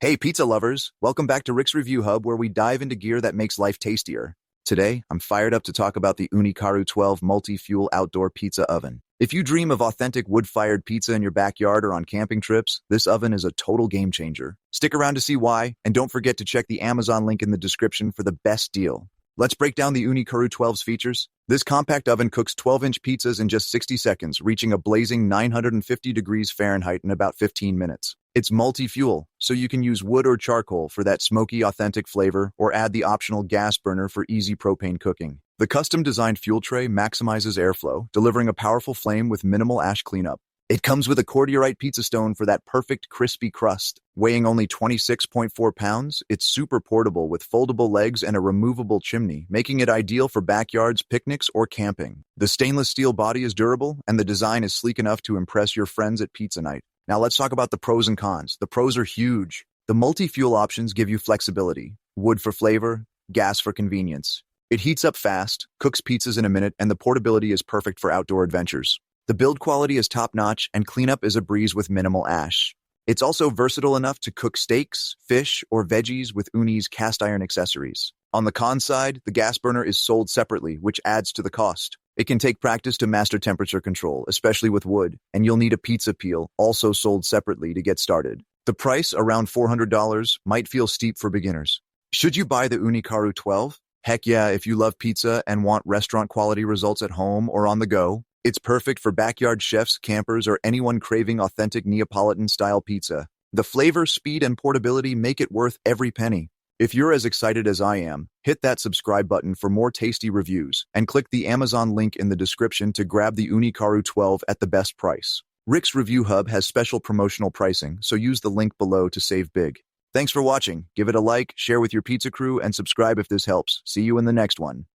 Hey, pizza lovers! Welcome back to Rick's Review Hub, where we dive into gear that makes life tastier. Today, I'm fired up to talk about the Ooni Karu 12 multi-fuel outdoor pizza oven. If you dream of authentic wood-fired pizza in your backyard or on camping trips, this oven is a total game changer. Stick around to see why, and don't forget to check the Amazon link in the description for the best deal. Let's break down the Ooni Karu 12's features. This compact oven cooks 12-inch pizzas in just 60 seconds, reaching a blazing 950 degrees Fahrenheit in about 15 minutes. It's multi-fuel, so you can use wood or charcoal for that smoky, authentic flavor, or add the optional gas burner for easy propane cooking. The custom-designed fuel tray maximizes airflow, delivering a powerful flame with minimal ash cleanup. It comes with a cordierite pizza stone for that perfect crispy crust. Weighing only 26.4 pounds, it's super portable with foldable legs and a removable chimney, making it ideal for backyards, picnics, or camping. The stainless steel body is durable, and the design is sleek enough to impress your friends at pizza night. Now let's talk about the pros and cons. The pros are huge. The multi-fuel options give you flexibility. Wood for flavor, gas for convenience. It heats up fast, cooks pizzas in a minute, and the portability is perfect for outdoor adventures. The build quality is top-notch, and cleanup is a breeze with minimal ash. It's also versatile enough to cook steaks, fish, or veggies with Ooni's cast iron accessories. On the con side, the gas burner is sold separately, which adds to the cost. It can take practice to master temperature control, especially with wood, and you'll need a pizza peel, also sold separately, to get started. The price, around $400, might feel steep for beginners. Should you buy the Ooni Karu 12? Heck yeah, if you love pizza and want restaurant-quality results at home or on the go. It's perfect for backyard chefs, campers, or anyone craving authentic Neapolitan-style pizza. The flavor, speed, and portability make it worth every penny. If you're as excited as I am, hit that subscribe button for more tasty reviews, and click the Amazon link in the description to grab the Ooni Karu 12 at the best price. Rick's Review Hub has special promotional pricing, so use the link below to save big. Thanks for watching. Give it a like, share with your pizza crew, and subscribe if this helps. See you in the next one.